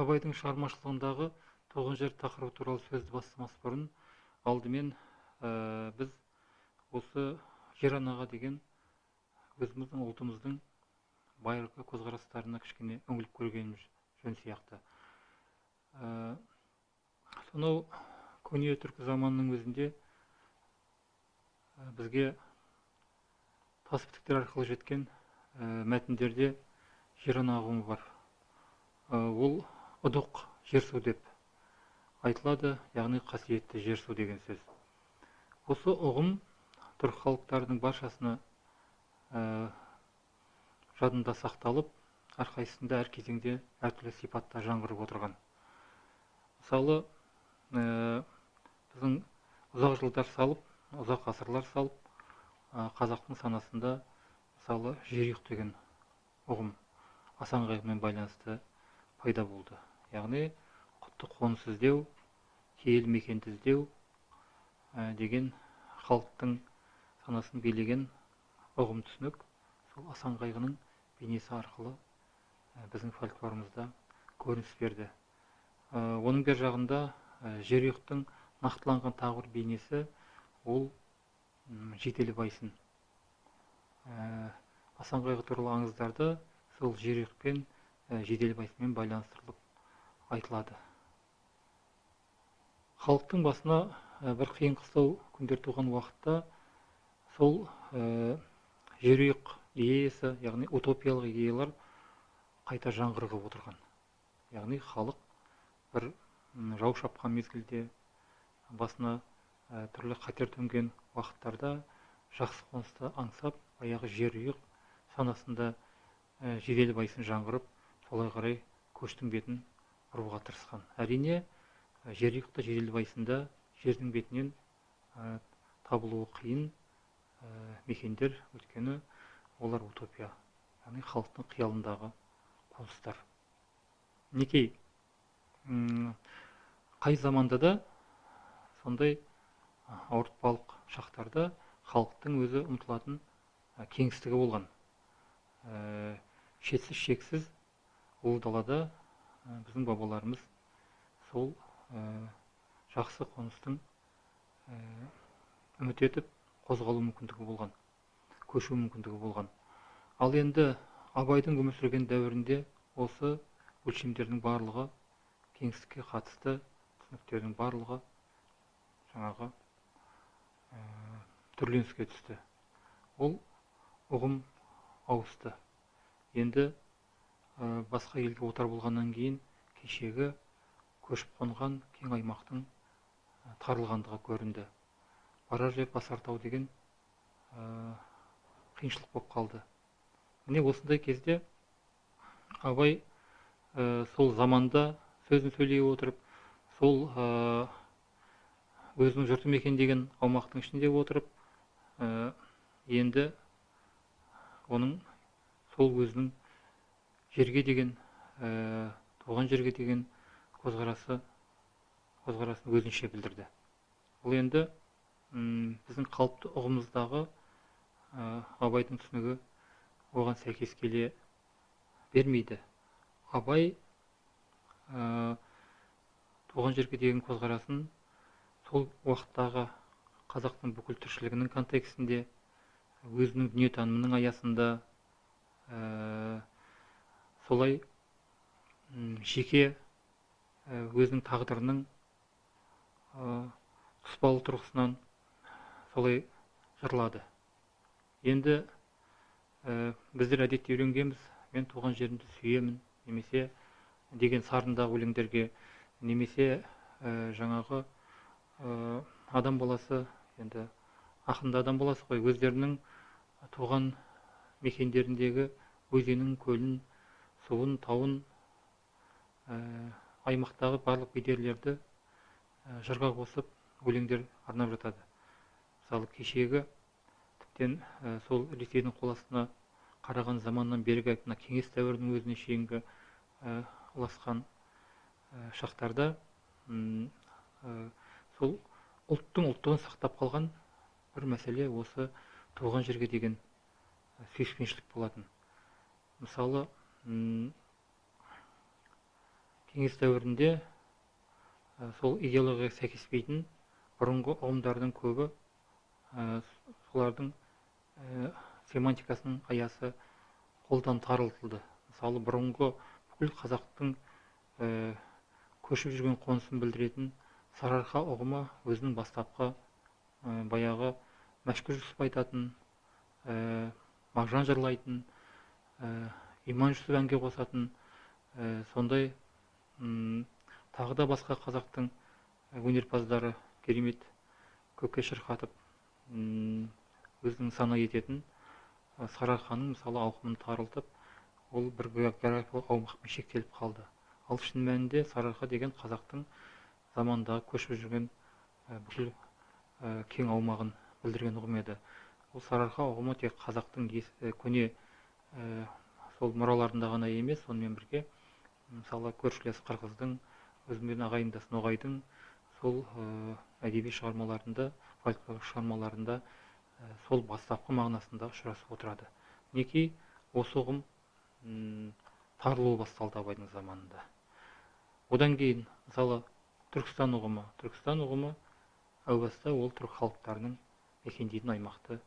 Абайдың шығармашылығындағы туған жер тақырыбы туралы сөзді бастамас бұрын алдымен біз осы жер анаға деген өзіміздің ұлтымыздың байырғы көзқарастарына кішкене үңіліп көргеніміз жөн сияқты. Сонау көне түркі заманының өзінде бізге тас бітіктер арқылы жеткен мәтіндерде жер ана ұғымы бар. Ол ұдық жер су деп айтылады, яғни қасиетті жер су деген сөз. Осы ұғым түрік халықтардың баршасына жадында сақталып, әрқайсысында әр кезеңде әртүрлі сипатта жаңғырып отырған. Мысалы, біздің ұзақ жылдар салып, ұзақ ғасырлар салып, қазақтың санасында мысалы жерұйық деген ұғым асан қайғымен байланысты пайда болды. Яғни құтты қоныс іздеу, киелі мекенді іздеу деген халықтың санасын билеген ұғым түсінік сол асан қайғының бейнесі арқылы біздің фольклорымызда көрініс берді. Оның бер жағында жерұйықтың нақтыланған тағы бір бейнесі ол жетелі байсын. Асан қайғы туралы аңыздарды сол жерұйықпен жедел байсымен байланыстырылып айтылады. Халықтың басына бір қиын қыстау күндер туған уақытта сол жерұйық идеясы, яғни утопиялық идеялар қайта жаңғырығып отырған. Яғни халық бір жау шапқан мезгілде басына түрлі қатер төнген уақыттарда жақсы қонысты аңсап, аяғы жерұйық санасында жедел байсын жаңғырып, солай қарай көштің бетін бұруға тырысқан. Әрине, жерұйықта жедел байсында жердің бетінен табылуы қиын мекендер, өйткені олар утопия, яғни халықтың қиялындағы қоныстар. Мінекей, қай заманда да сондай ауыртпалық шақтарда халықтың өзі ұмтылатын кеңістігі болған. Шетсіз шексіз ұлы далада біздің бабаларымыз сол жақсы қоныстың үміт етіп қозғалу мүмкіндігі болған, көшу мүмкіндігі болған. Ал енді Абайдың өмір сүрген дәуірінде осы өлшемдердің барлығы, кеңістікке қатысты түсініктердің барлығы жаңағы түрленіске түсті. Ол ұғым ауысты. Енді басқа елге отар болғаннан кейін кешегі көшіп қонған кең аймақтың тарылғандығы көрінді. Барар жер Басартау деген қиыншылық болып қалды. Міне осындай кезде Абай сол заманда сөзін сөйлей отырып, сол өзінің жұрты мекендеген аумақтың ішінде отырып, енді оның сол өзінің жерге деген, туған жерге деген көзқарасын өзінше білдірді. Бұл енді біздің қалыпты ұғымыздағы Абайдың түсінігі оған сәйкес келе бермейді. Абай туған жерге деген көзқарасын сол уақыттағы қазақтың бүкіл тіршілігінің контекстінде, өзінің дүниетанымының аясында солай жеке өзінің тағдырының тұспалы тұрғысынан солай жырлады. Енді біздер әдетте үйренгенбіз, мен туған жерімді сүйемін, немесе деген сарындағы өлеңдерге, немесе жаңағы адам баласы, енді ақынды адам баласы ғой, өздерінің туған мекендеріндегі өзенің, көлін, суын, тауын, аймақтағы барлық бедерлерді жырға қосып өлеңдер арнап жатады. Мысалы, кешегі тіптен сол Ресейдің қол астына қараған заманнан бергі кеңес дәуірінің өзіне шейінгі ұласқан шақтарда сол ұлттығын сақтап қалған бір мәселе осы туған жерге деген сүйіспеншілік болатын. Мысалы, кеңес дәуірінде сол идеологияға сәйкеспейтін бұрынғы ұғымдардың көбі солардың семантикасының аясы қолдан тарылтылды. Мысалы, бұрынғы бүкіл қазақтың көшіп жүрген қонысын білдіретін сарыарқа ұғымы өзінің бастапқы баяғы Мәшһүр Жүсіп айтатын, Мағжан жырлайтын, Иман Жүсіп әнге қосатын, сондай тағы да басқа қазақтың өнерпаздары керемет көкке шырқатып өзінің сана ететін сарыарқаның мысалы ауқымын тарылтып, ол бір географиялық аумақпен шектеліп қалды. Ал шын мәнінде сарыарқа деген қазақтың замандағы көшіп жүрген бүкіл кең аумағын білдірген ұғым еді. Ол сарыарқа ұғымы тек қазақтың көне сол мұраларында ғана емес, сонымен бірге мысалы көршілес қырғыздың, өзімен ағайындас ноғайдың сол әдеби шығармаларында, фольклорлық шығармаларында сол бастапқы мағынасында ұшырасып отырады. Мінекей осы ұғым тарылу басталды Абайдың заманында. Одан кейін мысалы Түркістан ұғымы әу баста ол түрік халықтарының мекендейтін аймақты,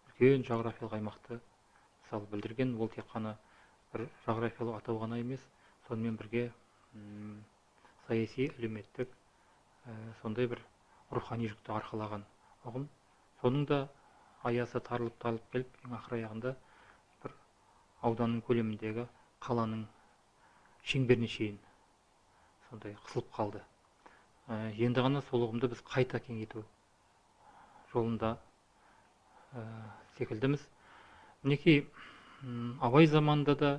үлкен жағрафиялық аймақты мысалы білдірген. Ол тек қана бір жағрафиялық атау ғана емес, сонымен бірге саяси, әлеуметтік, сондай бір рухани жүкті арқалаған ұғым. Соның да аясы тарылып келіп, ең ақыр аяғында бір ауданның көлеміндегі қаланың шеңберіне шейін сондай қысылып қалды. Енді ғана сол ұғымды біз қайта кеңейту жолында секілдіміз. Мінекей Абай заманында да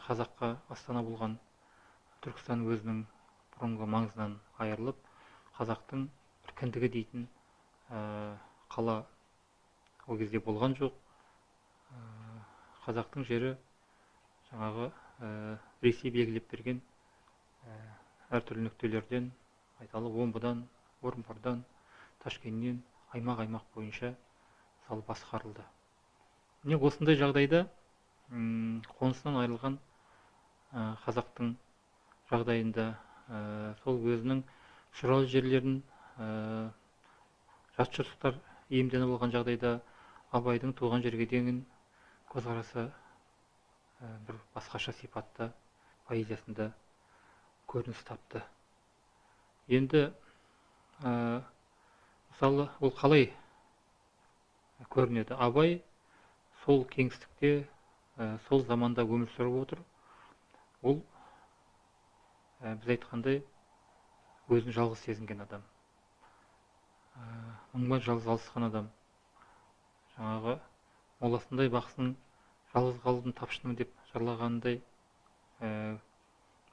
қазаққа астана болған Түркістан өзінің бұрынғы маңызынан айырылып, қазақтың бір кіндігі дейтін қала ол кезде болған жоқ. Қазақтың жері жаңағы Ресей белгілеп берген әртүрлі нүктелерден, айталық Омбыдан, Орынбордан, Ташкенттен аймақ бойынша мысалы басқарылды. Міне осындай жағдайда қонысынан айырылған қазақтың жағдайында сол өзінің шұрайлы жерлерін жат жұрттар иемденіп алған жағдайда Абайдың туған жерге деген көзқарасы бір басқаша сипатта поэзиясында көрініс тапты. Енді мысалы ол қалай көрінеді? Абай сол кеңістікте, сол заманда өмір сүріп отыр. Ол біз айтқандай өзін жалғыз сезінген адам, мыңбай жалғыз алысқан адам. Жаңағы моласындай бақсын жалғыз қалдым тапшының деп жырлағандай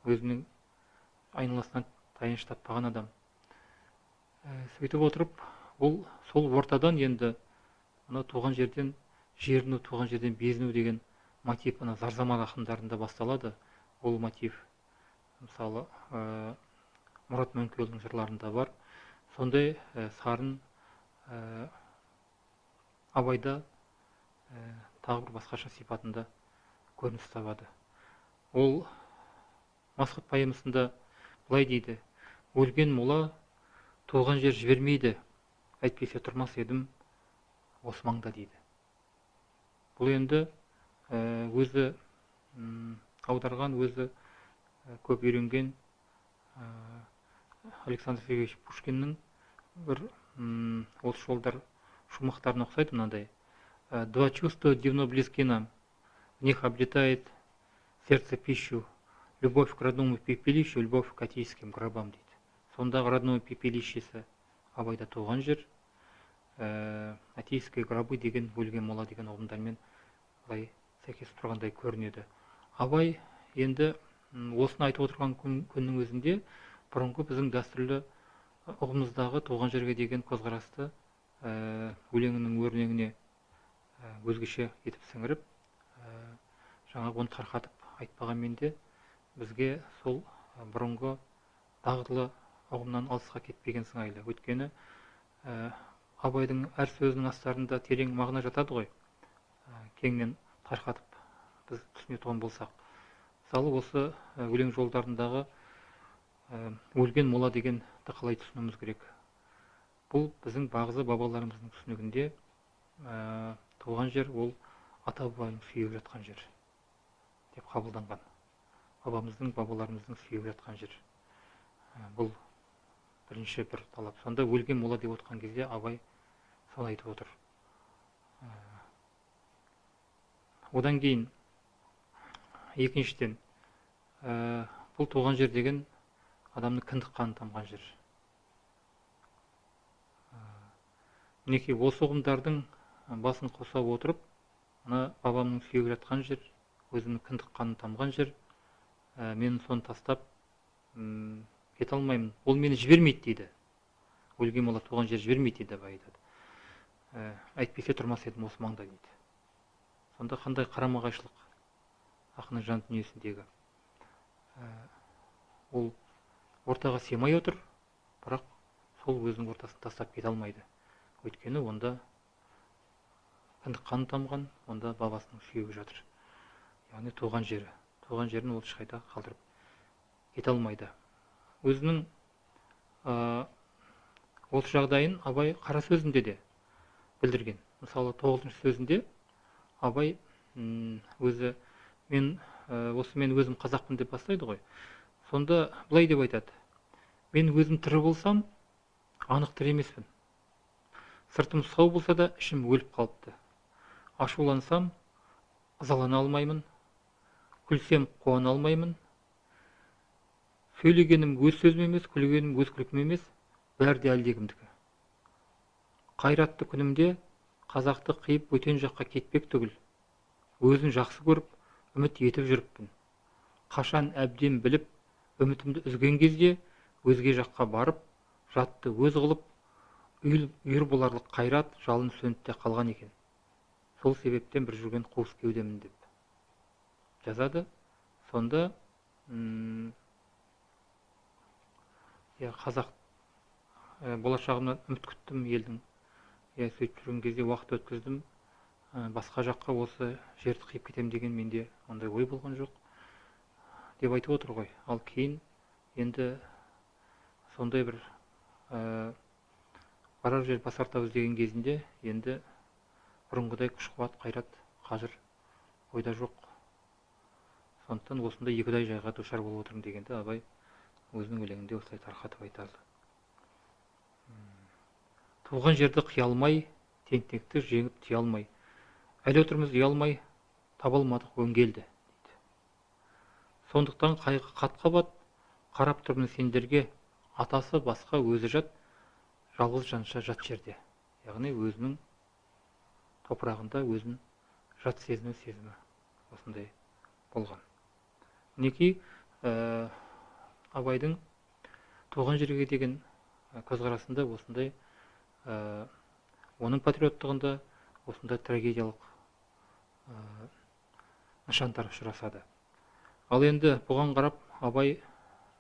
өзінің айналасынан таяныш таппаған адам. Сөйтіп отырып, ол сол ортадан енді туған жерден жеріну, туған жерден безіну деген мотив зарзаман ақындарында басталады. Ол мотив мысалы Мұрат Мөңкеұлының жырларында бар. Сондай сарын Абайда тағы бір басқаша сипатында көрініс табады. Ол Масғұт поэмасында былай дейді: өлген мола туған жер жібермейді, әйтпесе тұрмас едім осы маңда дейді. Бұл енді өзі аударған, өзі көп үйренген Александр Сергеевич Пушкиннің бір осы жолдар шумақтарына ұқсайды мынандай: два чувства дивно близки нам, в них обретает сердце пищу, любовь к родному пепелищу, любовь к отеческим гробам дейді. Сондағы родное пепелищесі Абайда туған жер, отеческие гробы деген өлген мола деген ұғымдармен былай сәйкес тұрғандай көрінеді. Абай енді осыны айтып отырған күннің өзінде бұрынғы біздің дәстүрлі ұғымымыздағы туған жерге деген көзқарасты өлеңінің өрнегіне өзгеше етіп сіңіріп, жаңағы оны тарқатып айтпағанмен де бізге сол бұрынғы дағдылы ұғымнан алысқа кетпеген сыңайлы. Өйткені Абайдың әр сөзінің астарында терең мағына жатады ғой. Кеңінен тарқатып біз түсіне тұғын болсақ, мысалы осы өлең жолдарындағы өлген мола дегенді қалай түсінуіміз керек? Бұл біздің бағзы бабаларымыздың түсінігінде туған жер ол ата бабаның сүйегі жатқан жер деп қабылданған. Бабаларымыздың сүйегі жатқан жер. Бұл бірінші бір талап. Сонда өлген мола деп отқан кезде абай соны айтып отыр. Одан кейін екіншіден бұл туған жер деген адамның кіндік қаны тамған жер. Мінекей осы ұғымдардың басын қоса отырып, мына бабамның сүйегі жатқан жер, өзімнің кіндік қаны тамған жер, мен соны тастап кете алмаймын. Ол мені жібермейді дейді. Өлген мола туған жер жібермейді дейді абай айтады. Әйтпесе тұрмас едім осы маңда дейді. Сонда қандай қарама қайшылық ақынның жан дүниесіндегі. Ол ортаға сыймай отыр, бірақ сол өзінің ортасын тастап кете алмайды. Өйткені онда кіндік қаны тамған, онда бабасының сүйегі жатыр. Яғни туған жері. Туған жерін ол ешқайда қалдырып кете алмайды. Өзінің осы жағдайын абай қара сөзінде де білдірген. Мысалы 9-шы сөзінде абай өзі мен өзім қазақпын деп бастайды ғой. Сонда былай деп айтады: мен өзім тірі болсам, анық тірі емеспін. Сыртым сау болса да, ішім өліп қалыпты. Ашулансам, ызалана алмаймын. Күлсем, қуана алмаймын. Сөйлегенім өз сөзім емес, күлгенім өз күлкім емес, бәрі де әлдегімдікі. Қайратты күнімде қазақты қиып бөтен жаққа кетпек түгіл. Өзін жақсы көріп, үміт етіп жүріппін. Қашан әбден біліп, үмітімді үзген кезде өзге жаққа барып, жатты өз қылып, үйір боларлық қайрат жалын сөніп те қалған екен. Сол себептен бір жүрген қуыс кеудемін деп жазады. Сонда қазақ болашағымнан үміт күттім елдің. Сөйтіп жүрген кезде уақыт өткіздім. Басқа жаққа осы жерді қиып кетем деген менде ондай ой болған жоқ деп айтып отыр ғой. Ал кейін енді сондай бір барар жер басар тау іздеген кезінде енді бұрынғыдай күш қуат қайрат қазір ойда жоқ. Сондықтан осындай екідай жайға душар болып отырмын дегенді абай өзінің өлеңінде осылай тарқатып айтады. Туған жерді қия алмай, тентекті жеңіп тия алмай, әлі отырмыз ұялмай, таба алмадық өңгелді дейді. Сондықтан қайғы қат-қабат қарап тұрмын сендерге, атасы басқа өзі жат, жалғыз жанша жат жерде. Яғни өзінің топырағында өзін жат сезімі осындай болған. Мінекей абайдың туған жерге деген көзқарасында осындай оның патриоттығында осындай трагедиялық нышандар ұшырасады. Ал енді бұған қарап абай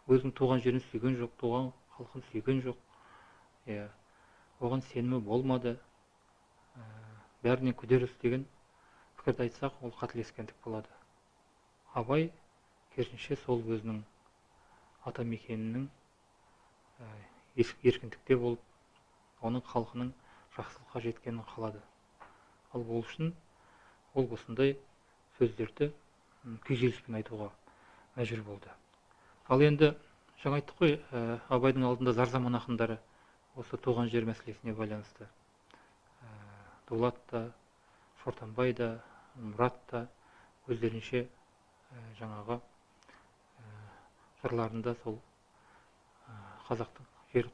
өзінің туған жерін сүйген жоқ, туған халқын сүйген жоқ. Оған сенімі болмады. Бәрінен күдеріс деген пікірді айтсақ, ол қателескендік болады. Абай керісінше сол өзінің ата мекенінің еркіндікте болып, оның халқының жақсылыққа жеткенін қалады. Ал ол үшін ол осындай сөздерді күйзеліспен айтуға мәжбүр болды. Ал енді жаңа айттық қой, абайдың алдында зар заман ақындары осы туған жер мәселесіне байланысты Дулат та, Шортанбай да, Мұрат та өздерінше жаңағы жырларында сол қазақтың жер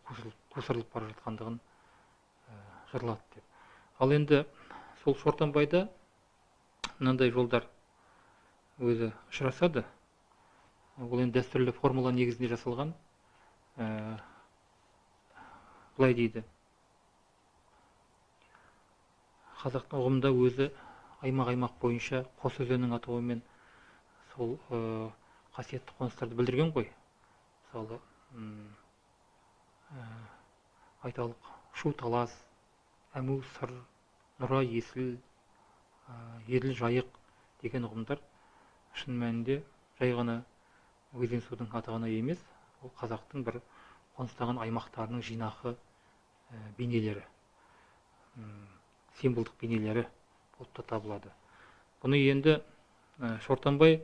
қусырылып бара жатқандығын жырлады деп. Ал енді сол Шортанбайда мынандай жолдар өзі ұшырасады. Ол енді дәстүрлі формула негізінде жасалған. Былай дейді: қазақтың ұғымында өзі аймақ-аймақ бойынша қос өзеннің атауымен сол қасиетті қоныстарды білдірген ғой. Мысалы, айталық Шу Талас, Әму Сыр, Нұра Есіл, Еділ Жайық деген ұғымдар шын мәнінде жай ғана өзен судың аты ғана емес, ол қазақтың бір қоныстаған аймақтарының жинақы бейнелері, символдық бейнелері болып та табылады. Бұны енді Шортанбай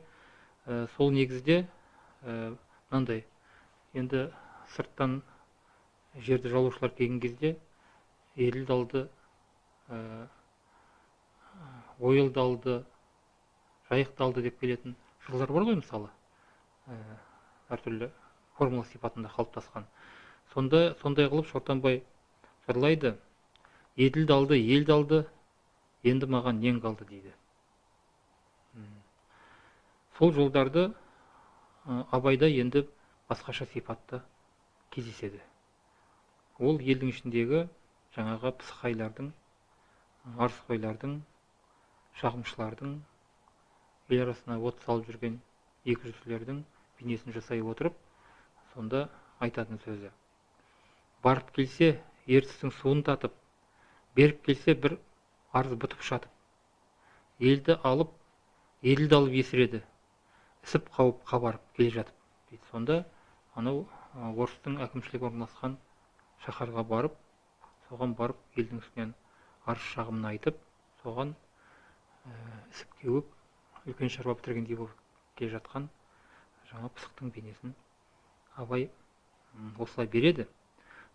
сол негізде мынандай, енді сырттан жерді жалаушылар келген кезде Еділ-Далды, Ойыл-Далды, Жайық-Далды деп келетін жырлар бар ғой, мысалы, әртүрлі формула сипатында қалыптасқан. Сондай қылып Шортанбай жырлайды: Еділ-Далды, ел-далды, енді маған нең қалды дейді. Сол жолдарды Абайда енді басқаша сипатта кездеседі. Ол елдің ішіндегі жаңағы пысықайлардың, арызқойлардың, шағымшылардың, ел арасына от салып жүрген екі жүзділердің бейнесін жасай отырып, сонда айтатын сөзі: барып келсе ертістің суын татып, беріп келсе бір арыз бытып шатып, елді алып, елді алып есіреді, ісіп қауып қабарып келе жатып дейді. Сонда анау орыстың әкімшілігі орналасқан шаһарға барып, соған барып елдің үстінен арыз шағымын айтып, соған ісіп кеуіп үлкен шаруа бітіргендей болып келе жатқан жаңа пысықтың бейнесін Абай осылай береді.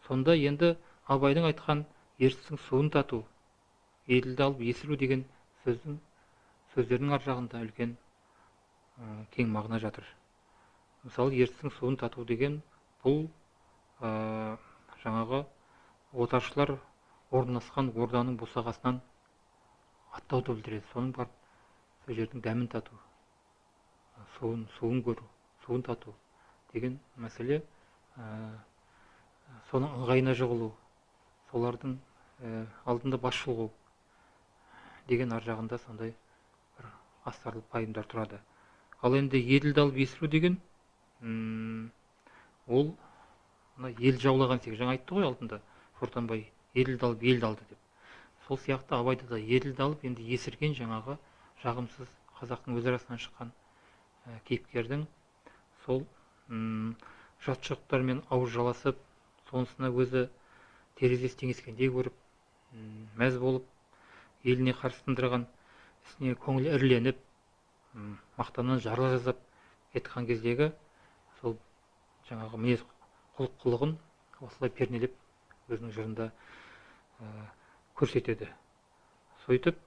Сонда енді Абайдың айтқан ертістің суын тату, еділді алып есіру деген сөздердің ар жағында үлкен кең мағына жатыр. Мысалы, ертістің суын тату деген бұл жаңағы отаршылар орналасқан орданың босағасынан аттауды білдіреді. Соның бар сол жердің дәмін тату, суын көру, суын тату деген мәселе, соның ыңғайына жығылу, солардың алдында бас шұлғу деген ар жағында сондай бір астарлы пайымдар тұрады. Ал енді еділді алып есіру деген ол ел жаулаған секілді. Жаңа айтты ғой алдында Шортанбай, еділді алып елді алды деп. Сол сияқты Абайда да еділді алып енді есірген жаңағы жағымсыз қазақтың өз арасынан шыққан кейіпкердің сол жатшылықтармен ауыз жаласып, сонысына өзі терезесі теңескендей көріп, мәз болып, еліне қарсы тындырған ісіне көңілі іріленіп, мақтаннан жарыла жаздап кеткен кездегі сол жаңағы мінез құлық қылығын осылай пернелеп өзінің жырында көрсетеді. Сөйтіп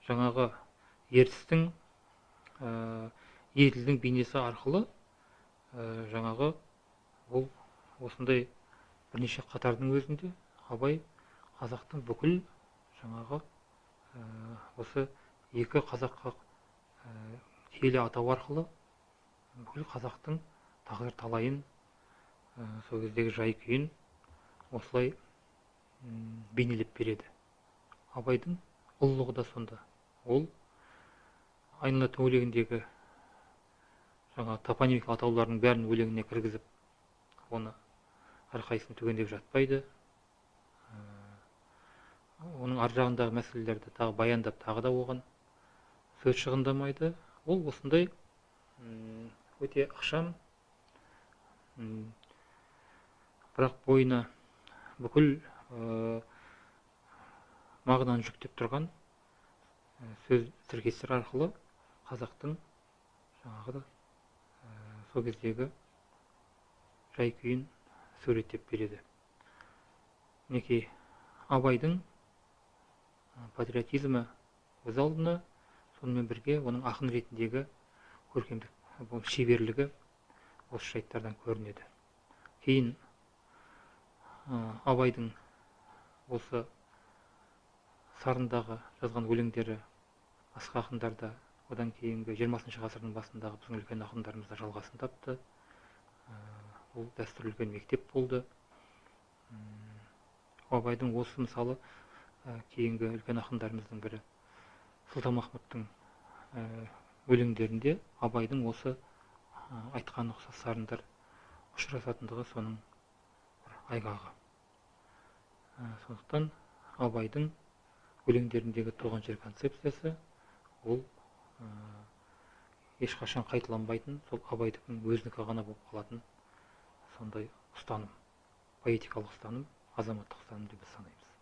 жаңағы ертістің, еділдің бейнесі арқылы жаңағы ол осындай бірнеше қатардың өзінде Абай қазақтың бүкіл жаңағы осы екі қазаққа киелі атау арқылы бүкіл қазақтың тағдыр талайын, сол кездегі жай күйін осылай бейнелеп береді. Абайдың ұлылығы да сонда. Ол айнала төңірегіндегі жаңа топонимик атаулардың бәрін өлеңіне кіргізіп, оны әрқайсысын түгендеп жатпайды. Оның ар жағындағы мәселелерді тағы баяндап, тағы да оған сөз шығындамайды. Ол осындай өте ықшам, бірақ бойына бүкіл мағынаны жүктеп тұрған сөз тіркестер арқылы қазақтың жаңағы сол кездегі жай күйін суреттеп береді. Мінекей Абайдың патриотизмі өз алдына, сонымен бірге оның ақын ретіндегі көркемдік, шеберлігі осы жайттардан көрінеді. Кейін Абайдың осы сарындағы жазған өлеңдері басқа ақындарда, одан кейінгі 20 ғасырдың басындағы біздің үлкен ақындарымызда жалғасын тапты. Ол дәстүрлі үлкен мектеп болды. Абайдың осы мысалы кейінгі үлкен ақындарымыздың бірі Сұлтанмахмұттың өлеңдерінде Абайдың осы айтқан ұқсас сарындар ұшырасатындығы соның айғағы. Сондықтан Абайдың өлеңдеріндегі туған жер концепциясы ол ешқашан қайталанбайтын, сол Абайдың өзінікі ғана болып қалатын сондай ұстаным, поэтикалық ұстаным, азаматтық ұстаным деп біз санаймыз.